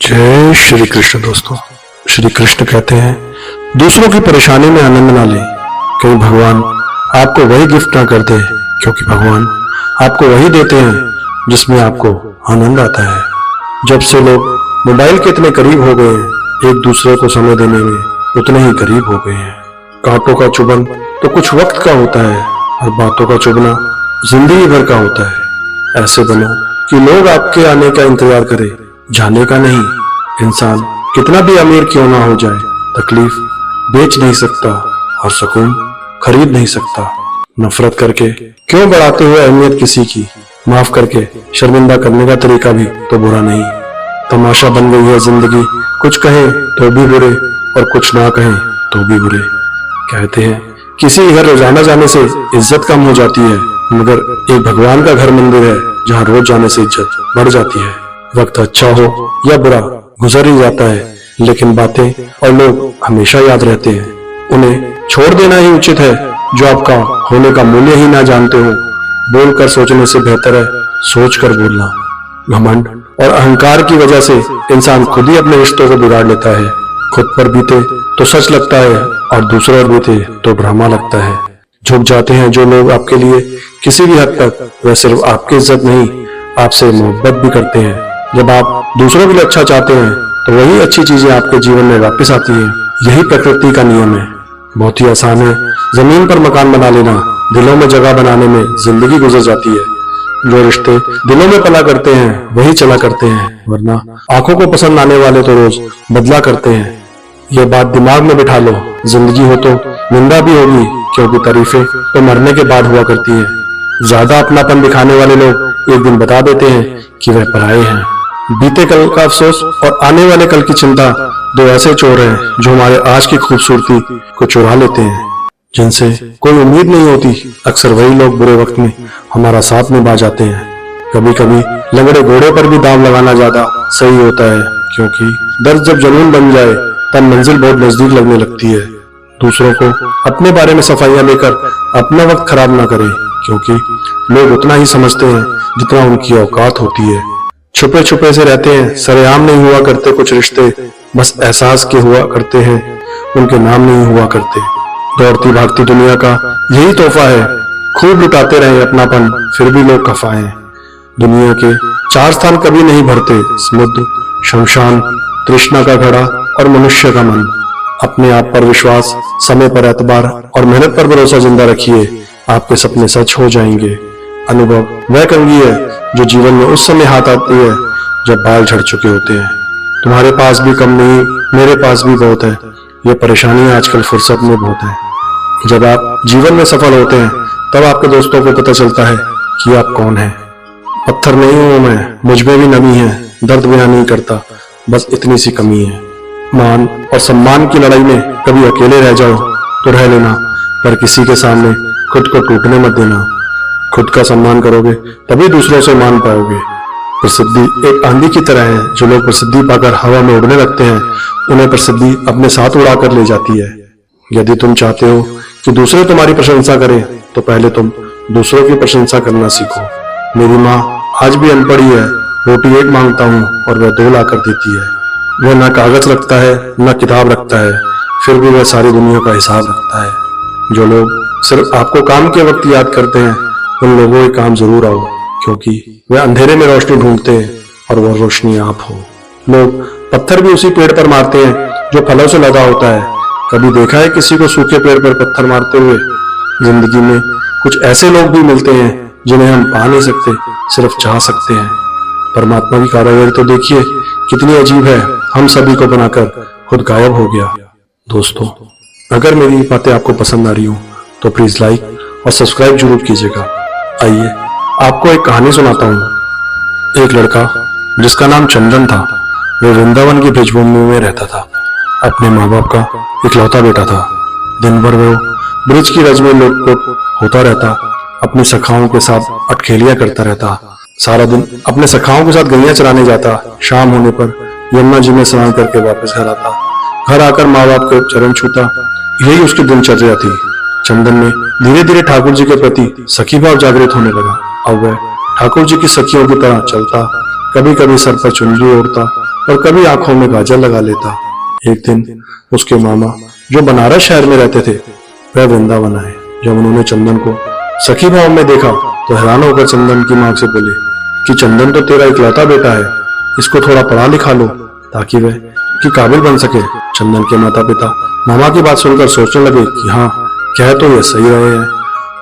जय श्री कृष्ण। दोस्तों, श्री कृष्ण कहते हैं दूसरों की परेशानी में आनंद ना ले, कहीं भगवान आपको वही गिफ्ट ना कर दे, क्योंकि भगवान आपको वही देते हैं जिसमें आपको आनंद आता है। जब से लोग मोबाइल के इतने करीब हो गए हैं, एक दूसरे को समय देने में उतने ही करीब हो गए हैं। कांटों का चुभन तो कुछ वक्त का होता है और बातों का चुभना जिंदगी भर का होता है। ऐसे बनो कि लोग आपके आने का इंतजार करें, जाने का नहीं। इंसान कितना भी अमीर क्यों ना हो जाए, तकलीफ बेच नहीं सकता और सुकून खरीद नहीं सकता। नफरत करके क्यों बढ़ाते हुए अहमियत किसी की, माफ करके शर्मिंदा करने का तरीका भी तो बुरा नहीं। तमाशा बन गई है जिंदगी, कुछ कहें तो भी बुरे और कुछ ना कहें तो भी बुरे। कहते हैं किसी घर रोजाना जाने से इज्जत कम हो जाती है, मगर एक भगवान का घर मंदिर है जहाँ रोज जाने से इज्जत बढ़ जाती है। वक्त अच्छा हो या बुरा गुजर ही जाता है, लेकिन बातें और लोग हमेशा याद रहते हैं। उन्हें छोड़ देना ही उचित है जो आपका होने का मूल्य ही ना जानते हो। बोलकर सोचने से बेहतर है सोच कर बोलना। घमंड और अहंकार की वजह से इंसान खुद ही अपने रिश्तों को बिगाड़ लेता है। खुद पर बीते तो सच लगता है और दूसरों पर बीते तो ड्रामा लगता है। झुक जाते हैं जो लोग आपके लिए किसी भी हद तक, वह सिर्फ आपकी इज्जत नहीं आपसे मोहब्बत भी करते हैं। जब आप दूसरों के लिए अच्छा चाहते हैं तो वही अच्छी चीजें आपके जीवन में वापस आती हैं। यही प्रकृति का नियम है। बहुत ही आसान है जमीन पर मकान बना लेना, दिलों में जगह बनाने में जिंदगी गुजर जाती है। जो रिश्ते दिलों में पला करते हैं वही चला करते हैं, वरना आंखों को पसंद आने वाले तो रोज बदला करते हैं। यह बात दिमाग में बिठा लो, जिंदगी हो तो निंदा भी होगी, क्योंकि तारीफें तो मरने के बाद हुआ करती हैं। ज्यादा अपनापन दिखाने वाले लोग एक दिन बता देते हैं कि वह पराये हैं। बीते कल का अफसोस और आने वाले कल की चिंता दो ऐसे चोर हैं जो हमारे आज की खूबसूरती को चुरा लेते हैं। जिनसे कोई उम्मीद नहीं होती, अक्सर वही लोग बुरे वक्त में हमारा साथ निभा जाते हैं। कभी कभी लंगड़े घोड़े पर भी दांव लगाना ज्यादा सही होता है, क्योंकि दर्द जब जुनून बन जाए तब मंजिल बहुत नजदीक लगने लगती है। दूसरों को अपने बारे में सफाइयां लेकर अपना वक्त खराब ना करें, क्योंकि लोग उतना ही समझते हैं जितना उनकी औकात होती है। छुपे छुपे से रहते हैं, सरेआम नहीं हुआ करते कुछ रिश्ते, बस एहसास के हुआ करते हैं, उनके नाम नहीं हुआ करते। दौड़ती भागती दुनिया का यही तोहफा है, खूब लुटाते रहे अपनापन फिर भी लोग खफा हैं। दुनिया के चार स्थान कभी नहीं भरते, समुद्र, शमशान, तृष्णा का घड़ा और मनुष्य का मन। अपने आप पर विश्वास, समय पर एतबार और मेहनत पर भरोसा जिंदा रखिए, आपके सपने सच हो जाएंगे। अनुभव वह कंघी है जो जीवन में उस समय हाथ आती है जब बाल झड़ चुके होते हैं। तुम्हारे पास भी कम नहीं, मेरे पास भी बहुत है, ये परेशानी आजकल फुर्सत में बहुत है। जब आप जीवन में सफल होते हैं तब आपके दोस्तों को पता चलता है कि आप कौन हैं। पत्थर नहीं हूं मैं, मुझ में भी नमी है, दर्द बयान नहीं करता, बस इतनी सी कमी है। मान और सम्मान की लड़ाई में कभी अकेले रह जाओ तो रह लेना, पर किसी के सामने खुद को टूटने मत देना। खुद का सम्मान करोगे तभी दूसरों से मान पाओगे। प्रसिद्धि एक आंधी की तरह है, जो लोग प्रसिद्धि पाकर हवा में उड़ने लगते हैं उन्हें प्रसिद्धि अपने साथ उड़ा कर ले जाती है। यदि तुम चाहते हो कि दूसरे तुम्हारी प्रशंसा करें तो पहले तुम दूसरों की प्रशंसा करना सीखो। मेरी माँ आज भी अनपढ़ ही है, रोटी एक मांगता हूँ और वह दो लाकर देती है। वह ना कागज रखता है न किताब रखता है, फिर भी वह सारी दुनिया का हिसाब रखता है। जो लोग सिर्फ आपको काम के वक्त याद करते हैं उन लोगों के काम जरूर आओ, क्योंकि वे अंधेरे में रोशनी ढूंढते हैं और वह रोशनी आप हो। लोग पत्थर भी उसी पेड़ पर मारते हैं जो फलों से लदा होता है। कभी देखा है किसी को सूखे पेड़ पर पत्थर मारते हुए? जिंदगी में कुछ ऐसे लोग भी मिलते हैं जिन्हें हम पा नहीं सकते, सिर्फ चाह सकते हैं। परमात्मा की कारीगरी तो देखिए कितनी अजीब है, हम सभी को बनाकर खुद गायब हो गया। दोस्तों, अगर मेरी बातें आपको पसंद आ रही हो तो प्लीज लाइक और सब्सक्राइब जरूर कीजिएगा। आइए आपको एक कहानी सुनाता हूँ। एक लड़का जिसका नाम चंदन था, वह वृंदावन की ब्रजभूमि में रहता था। अपने माँ बाप का इकलौता बेटा था। दिन भर वह ब्रिज की रज में लुट-पुट होता रहता, अपनी सखाओं के साथ अटखेलियां करता रहता। सारा दिन अपने सखाओं के साथ गैया चराने जाता। शाम होने पर यमुना जी में स्नान करके वापस घर आता। घर आकर माँ बाप के चरण छूता। यही उसकी दिनचर्या थी। चंदन ने धीरे धीरे ठाकुर जी के प्रति सखी भाव जागृत होने लगा। अब वह ठाकुर जी की सखियों की तरह चलता, कभी कभी सर पर चुनरी ओढ़ता और कभी आंखों में काजल लगा लेता। एक दिन उसके मामा जो बनारस शहर में रहते थे वह वृंदावन आए। जब उन्होंने चंदन को सखी भाव में देखा तो हैरान होकर चंदन की मां से बोले कि चंदन तो तेरा इकलौता बेटा है, इसको थोड़ा पढ़ा लिखा लो ताकि वह कि काबिल बन सके। चंदन के माता पिता मामा की बात सुनकर सोचने लगे कि हाँ, कह तो यह सही रहे हैं।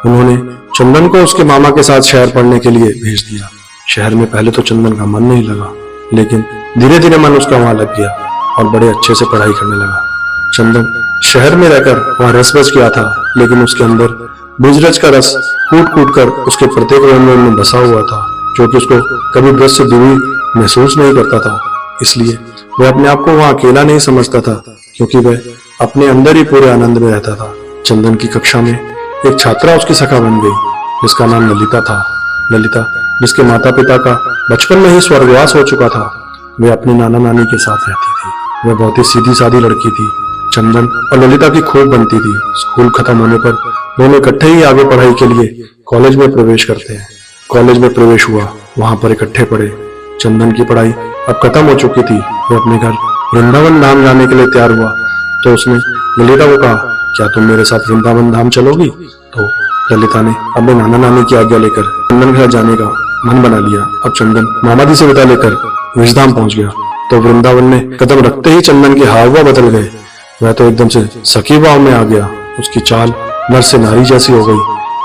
उन्होंने चंदन को उसके मामा के साथ शहर पढ़ने के लिए भेज दिया। शहर में पहले तो चंदन का मन नहीं लगा, लेकिन धीरे धीरे मन उसका वहां लग गया और बड़े अच्छे से पढ़ाई करने लगा। चंदन शहर में रहकर वहां रस बच गया था, लेकिन उसके अंदर बुजरज का रस कूट कूट कर उसके प्रत्येक रोम में बसा हुआ था, जो कि उसको कभी ब्रज से दूरी महसूस नहीं करता था। इसलिए वह अपने आप को वहां अकेला नहीं समझता था, क्योंकि वह अपने अंदर ही पूरे आनंद में रहता था। चंदन की कक्षा में एक छात्रा उसकी सखा बन गई, जिसका नाम ललिता था। ललिता, जिसके माता पिता का बचपन में ही स्वर्गवास हो चुका था, वे अपनी नाना नानी के साथ रहती थी। वह बहुत ही सीधी सादी लड़की थी। चंदन और ललिता की खूब बनती थी। स्कूल खत्म होने पर दोनों इकट्ठे ही आगे पढ़ाई के लिए कॉलेज में प्रवेश करते हैं। कॉलेज में प्रवेश हुआ, वहां पर इकट्ठे पढ़े। चंदन की पढ़ाई अब खत्म हो चुकी थी। वह अपने घर वृंदावन धाम जाने के लिए तैयार हुआ तो उसने ललिता को कहा, क्या तुम मेरे साथ वृंदावन धाम चलोगी? तो ललिता ने अपने नाना नानी की आज्ञा लेकर चंदन के साथ जाने का मन बना लिया। अब चंदन मामा जी से विदा लेकर विषधाम पहुंच गया तो वृंदावन में कदम रखते ही चंदन के हाव भाव बदल गए। वह तो एकदम से सखी भाव में आ गया। उसकी चाल नर से नारी जैसी हो गई।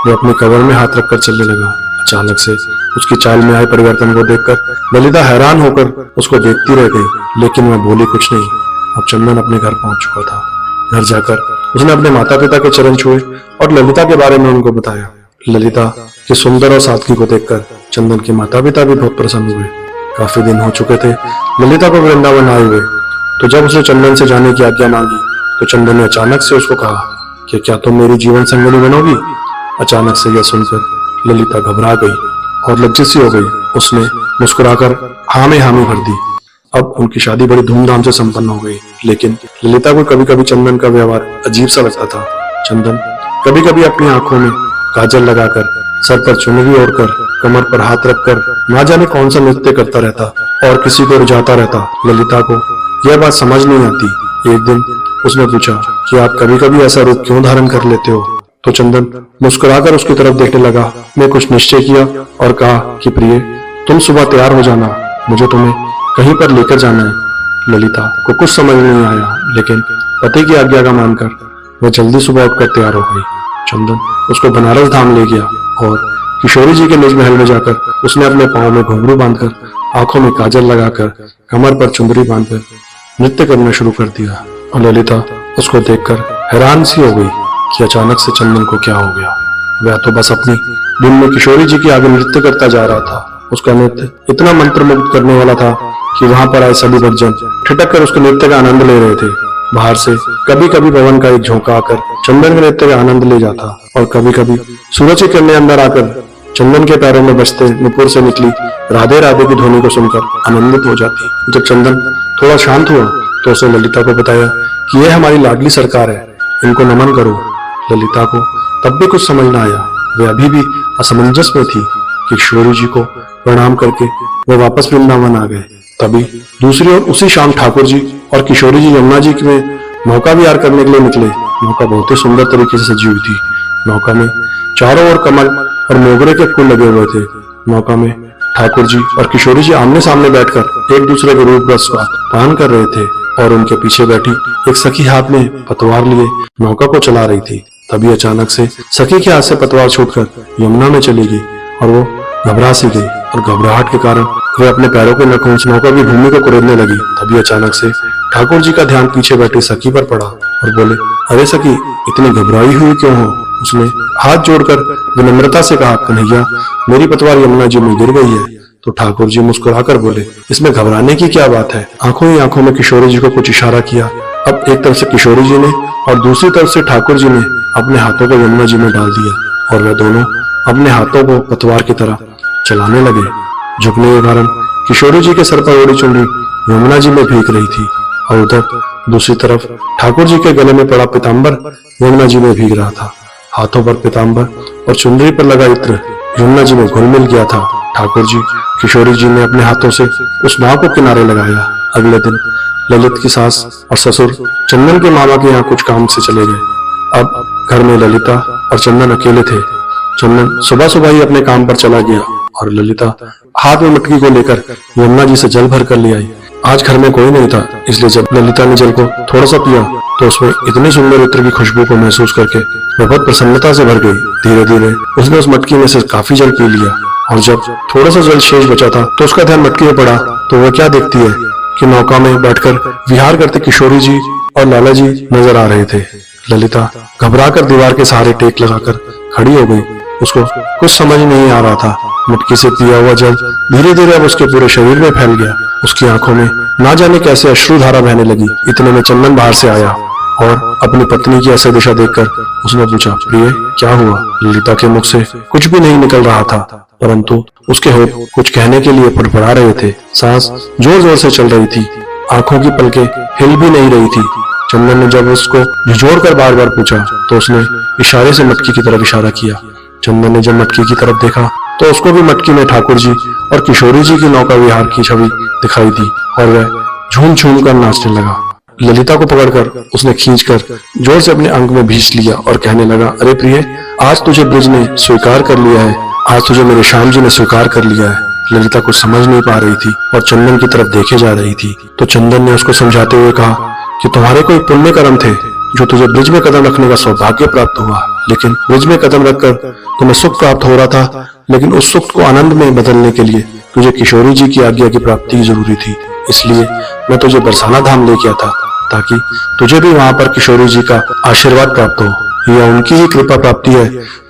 वह अपने कवर में हाथ रखकर चलने लगा। अचानक से उसकी चाल में आए परिवर्तन को देखकर ललिता हैरान होकर उसको देखती रह गई, लेकिन वह बोली कुछ नहीं। अब चंदन अपने घर पहुंच चुका था। घर जाकर उसने अपने माता पिता के चरण छुए और ललिता के बारे में उनको बताया। ललिता के सुंदर और सादगी को देखकर चंदन के माता पिता भी बहुत प्रसन्न हुए। काफी दिन हो चुके थे ललिता को वृंदावन आए हुए, तो जब उसने चंदन से जाने की आज्ञा मांगी तो चंदन ने अचानक से उसको कहा कि क्या तुम मेरी जीवन संगिनी बनोगी? अचानक से यह सुनकर ललिता घबरा गई और लज्जित सी हो गई। उसने मुस्कुराकर हाँ में हामी भर दी। अब उनकी शादी बड़ी धूमधाम से संपन्न हो गई, लेकिन ललिता को कभी कभी चंदन का व्यवहार अजीब सा लगता था। चंदन कभी कभी अपनी आंखों में काजल लगाकर, सर पर चुनरी ओढ़कर, कमर पर हाथ रखकर ना जाने कौन सा नृत्य करता रहता और किसी को रिझाता रहता। ललिता को यह बात समझ नहीं आती। एक दिन उसने पूछा कि आप कभी कभी ऐसा रूप क्यों धारण कर लेते हो? तो चंदन मुस्कुराकर उसकी तरफ देखने लगा। मैं कुछ निश्चय किया और कहा कि प्रिय, तुम सुबह तैयार हो जाना, मुझे तुम्हें कहीं पर लेकर जाना है। ललिता को कुछ समझ नहीं आया, लेकिन पति की आज्ञा का मानकर वह जल्दी सुबह उठकर तैयार हो गई। चंदन उसको बनारस धाम ले गया और किशोरी जी के निज महल में जाकर उसने अपने पांव में घुंघरू बांधकर, आंखों में काजल लगाकर, कमर पर चुंदरी बांधकर नृत्य करना शुरू कर दिया। और ललिता उसको देखकर हैरान सी हो गई कि अचानक से चंदन को क्या हो गया। वह तो बस अपनी धुन में किशोरी जी के आगे नृत्य करता जा रहा था। उसका नृत्य इतना मंत्रमुग्ध करने वाला था कि वहां पर आए सभी भक्तजन ठिठक कर उसके नृत्य का आनंद ले रहे थे। बाहर से कभी कभी पवन का एक झोंका आकर चंदन के नृत्य का आनंद ले जाता और कभी कभी सूरज की किरणें अंदर आकर चंदन के पैरों में बजते नुपुर से निकली राधे राधे की ध्वनि को सुनकर आनंदित हो जाती। जब चंदन थोड़ा शांत हुआ तो उसने ललिता को बताया कि यह हमारी लाडली सरकार है, इनको नमन करो। ललिता को तब भी कुछ समझ न आया। वे अभी भी असमंजस में थी। किशोरी जी को प्रणाम करके वे वापस वृंदावन आ गए। तभी दूसरी ओर उसी शाम ठाकुर जी और किशोरी जी यमुना जी में नौका विहार करने के लिए निकले। नौका बहुत ही सुंदर तरीके से सजी हुई थी। नौका में चारों ओर कमल और मोगरे के फूल लगे हुए थे। नौका में ठाकुर जी और किशोरी जी आमने सामने बैठकर एक दूसरे के रूप रस का पान कर रहे थे और उनके पीछे बैठी एक सखी हाथ में पतवार लिए नौका को चला रही थी। तभी अचानक से सखी के हाथ से पतवार छूटकर यमुना में चली गई और वो घबरा सी गई और घबराहट के कारण वे अपने पैरों के नखों से नौका की भूमि को कुरेदने लगी। तभी अचानक से ठाकुर जी का ध्यान पीछे बैठी सखी पर पड़ा और बोले, अरे सखी, इतनी घबराई हुई क्यों हो? उसने हाथ जोड़कर विनम्रता से कहा, कन्हैया, मेरी पतवार यमुना जी में गिर गई है। तो ठाकुर जी मुस्कुराकर बोले, इसमें घबराने की क्या बात है? आंखों ही आंखों में किशोरी जी को कुछ इशारा किया। अब एक तरफ से किशोरी जी ने और दूसरी तरफ से ठाकुर जी ने अपने हाथों को यमुना जी में डाल दिया और वह दोनों अपने हाथों को पतवार की तरह चलाने लगे। झुकने के कारण किशोरी जी के सर पर ओढ़ी चुनरी यमुना जी में भीग रही थी और उधर दूसरी तरफ ठाकुर जी के गले में पड़ा पीताम्बर यमुना जी में भीग रहा था। हाथों पर पीताम्बर और चुनरी पर लगा इत्र यमुना जी में घुल मिल गया था। ठाकुर जी किशोरी जी ने अपने हाथों से उस नाव को किनारे लगाया अगले दिन ललित की सास और ससुर चंदन के मामा के यहाँ कुछ काम से चले गए। अब घर में ललिता और चंदन अकेले थे। चंदन सुबह सुबह ही अपने काम पर चला गया और ललिता हाथ में मटकी को लेकर यमुना जी से जल भर कर ले आई। आज घर में कोई नहीं था, इसलिए जब ललिता ने जल को थोड़ा सा पिया तो उसमें इतनी सुंदर इत्र की खुशबू को महसूस करके वह बहुत प्रसन्नता से भर गई। धीरे धीरे उसने उस मटकी में से काफी जल पी लिया और जब थोड़ा सा जल शेष बचा था तो उसका ध्यान मटकी में पड़ा तो वह क्या देखती है कि नौका में बैठकर विहार करते किशोरी जी और लाला जी नजर आ रहे थे। ललिता घबराकर दीवार के सहारे टेक लगाकर खड़ी हो गई। उसको कुछ समझ नहीं आ रहा था। मटकी से पिया हुआ जल धीरे धीरे अब उसके पूरे शरीर में फैल गया। उसकी आंखों में ना जाने कैसे अश्रुधारा बहने लगी। इतने में चंदन बाहर से आया और अपनी पत्नी की ऐसे दिशा देखकर उसने पूछा, प्रिय क्या हुआ? ललिता के मुख से कुछ भी नहीं निकल रहा था, परंतु उसके होठ कुछ कहने के लिए फड़फड़ा रहे थे। सांस जोर जोर से चल रही थी, आंखों की पलकें हिल भी नहीं रही थी। चंदन ने जब उसको झिझोड़ कर बार बार पूछा तो उसने इशारे से मटकी की तरफ इशारा किया। चंदन ने जब मटकी की तरफ देखा तो उसको भी मटकी में ठाकुर जी और किशोरी जी की नौका विहार की छवि दिखाई दी और वह झूम झूम कर नाचने लगा। ललिता को पकड़कर उसने खींचकर जोर से अपने अंग में भींच लिया और कहने लगा, अरे प्रिय, आज तुझे ब्रिज ने स्वीकार कर लिया है, आज तुझे मेरे श्याम जी ने स्वीकार कर लिया है। ललिता कुछ समझ नहीं पा रही थी और चंदन की तरफ देखे जा रही थी। तो चंदन ने उसको समझाते हुए कहा कि तुम्हारे कोई पुण्य कर्म थे जो तुझे ब्रिज में कदम रखने का सौभाग्य प्राप्त हुआ, लेकिन ब्रिज में कदम रखकर तुम्हें सुख प्राप्त हो रहा था, लेकिन उस सुख को आनंद में बदलने के लिए तुझे किशोरी जी की आज्ञा की प्राप्ति जरूरी थी। इसलिए मैं तुझे बरसाना धाम लेके आता ताकि तुझे भी वहां पर किशोरी जी का आशीर्वाद प्राप्त हो। यह उनकी ही कृपा प्राप्ति है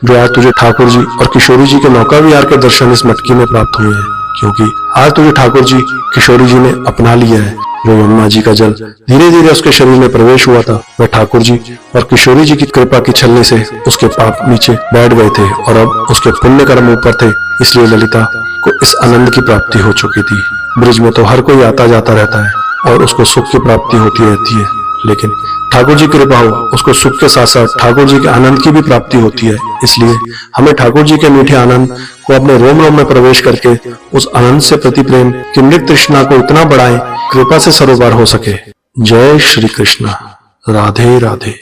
जो आज तुझे ठाकुर जी और किशोरी जी के नौका विहार के दर्शन इस मटकी में प्राप्त हुए हैं, क्योंकि आज तुझे ठाकुर जी किशोरी जी ने अपना लिया है। जो यमुना जी का जल धीरे धीरे उसके शरीर में प्रवेश हुआ था, वह ठाकुर जी और किशोरी जी की कृपा की छलने से उसके पाप नीचे बैठ गए थे और अब उसके पुण्य कर्म ऊपर थे। इसलिए ललिता को इस आनंद की प्राप्ति हो चुकी थी। ब्रिज में तो हर कोई आता जाता रहता है और उसको सुख की प्राप्ति होती रहती है, लेकिन ठाकुर जी की कृपा हो उसको सुख के साथ साथ ठाकुर जी के आनंद की भी प्राप्ति होती है। इसलिए हमें ठाकुर जी के मीठे आनंद को अपने रोम रोम में प्रवेश करके उस आनंद से प्रति प्रेम की मृत तृष्णा को इतना बढ़ाएं, कृपा से सरोवर हो सके। जय श्री कृष्ण। राधे राधे।